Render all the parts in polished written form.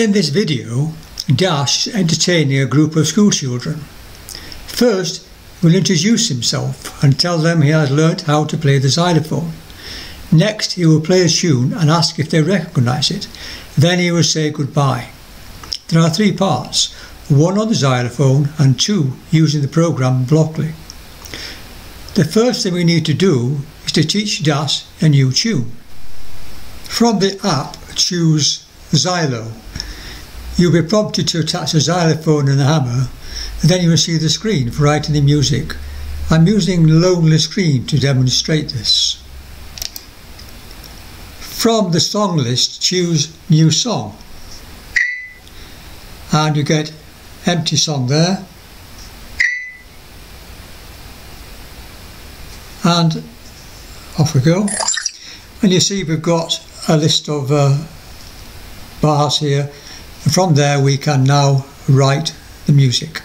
In this video, Dash is entertaining a group of school children. First, he will introduce himself and tell them he has learnt how to play the xylophone. Next, he will play a tune and ask if they recognise it. Then he will say goodbye. There are 3 parts, 1 on the xylophone and 2 using the program Blockly. The first thing we need to do is to teach Dash a new tune. From the app, choose Xylo. You'll be prompted to attach a xylophone and a hammer, and then you will see the screen for writing the music. I'm using Lonely Screen to demonstrate this. From the song list, choose New Song, and you get Empty Song there, and off we go. And you see we've got a list of bars here, and from there we can now write the music.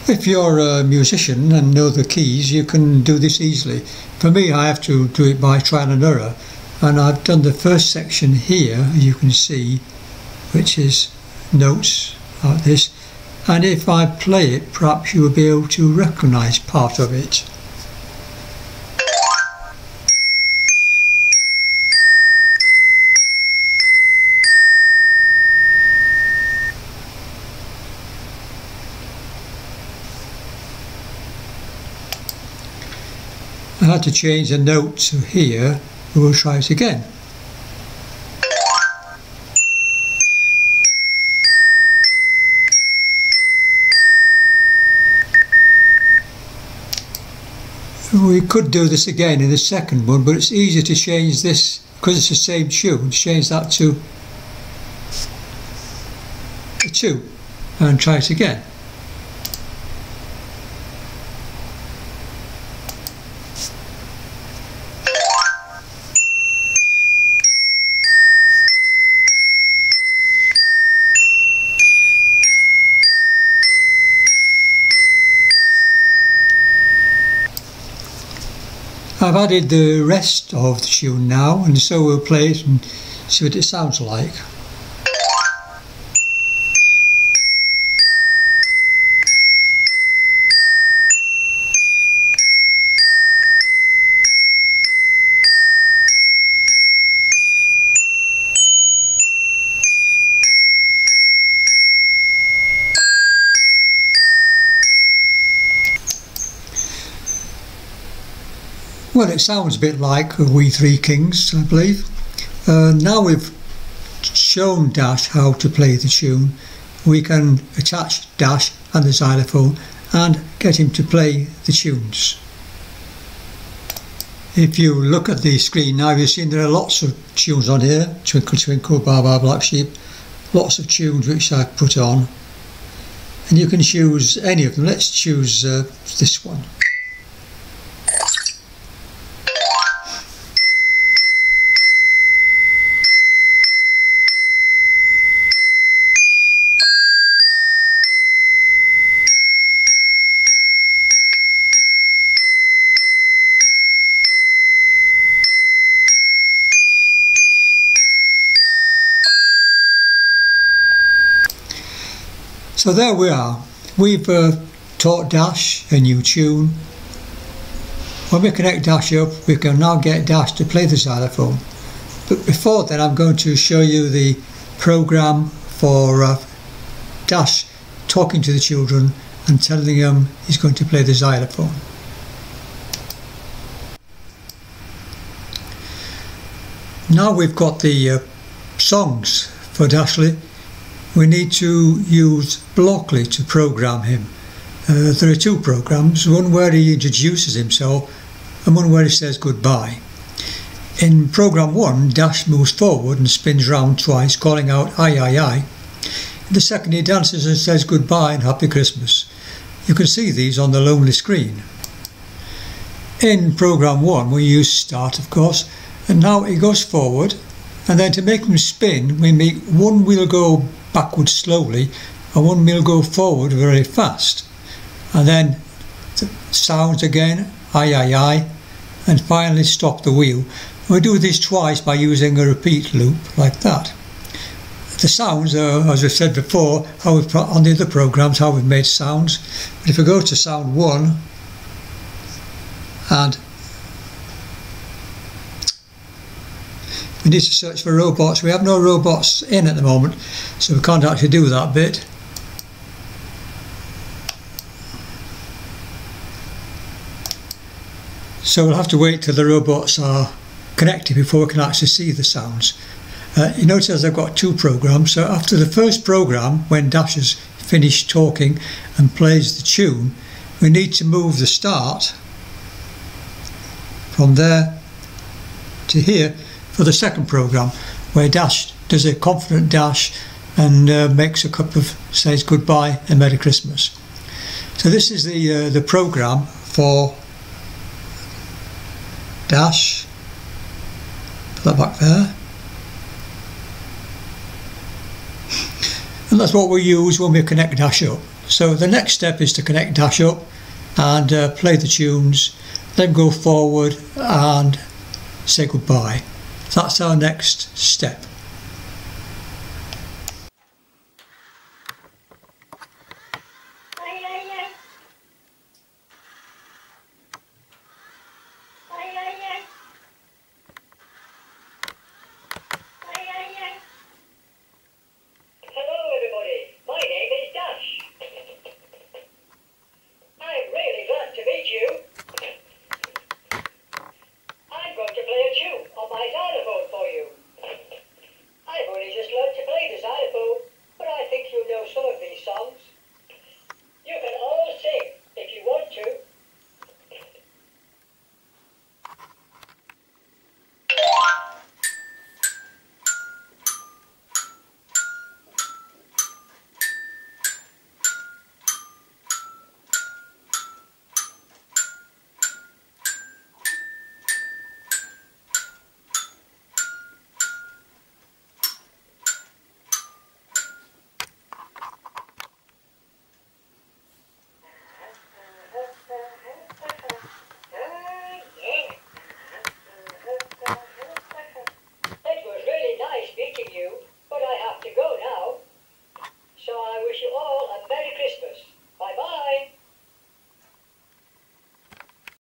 If you're a musician and know the keys, you can do this easily. For me, I have to do it by trial and error, and I've done the first section here, as you can see, which is notes like this, and if I play it, perhaps you will be able to recognise part of it. I had to change the note to here. We will try it again. We could do this again in the second one, but it's easier to change this, because it's the same tune, change that to a 2 and try it again. I've added the rest of the tune now, and so we'll play it and see what it sounds like. Well, it sounds a bit like We Three Kings, I believe. Now we've shown Dash how to play the tune, we can attach Dash and the xylophone and get him to play the tunes. If you look at the screen now, you've seen there are lots of tunes on here. Twinkle Twinkle, Bar Bar Black Sheep. Lots of tunes which I put on. And you can choose any of them. Let's choose this one. So there we are. We've taught Dash a new tune. When we connect Dash up, we can now get Dash to play the xylophone. But before then, I'm going to show you the program for Dash talking to the children and telling them he's going to play the xylophone. Now we've got the songs for Dashley. We need to use Blockly to program him. There are 2 programs, one where he introduces himself and one where he says goodbye. In program 1, Dash moves forward and spins round twice, calling out "Aye, aye, aye." In the second, he dances and says goodbye and Happy Christmas. You can see these on the Lonely Screen. In program 1, we use start, of course, and now he goes forward, and then to make him spin, we make one wheel go backwards slowly and one wheel go forward very fast, and then the sounds again, "Aye, aye, aye," and finally stop the wheel. We do this twice by using a repeat loop like that. The sounds are, as I said before, how we've on the other programs, how we've made sounds. But if we go to sound 1 and we need to search for robots, we have no robots in at the moment, so we can't actually do that bit. So we'll have to wait till the robots are connected before we can actually see the sounds. You notice I've got 2 programs, so after the first program, when Dash has finished talking and plays the tune, we need to move the start from there to here for the second program, where Dash does a confident dash and makes a couple of, says goodbye and Merry Christmas. So this is the program for Dash. Put that back there. And that's what we use when we connect Dash up. So the next step is to connect Dash up and play the tunes, then go forward and say goodbye. That's our next step.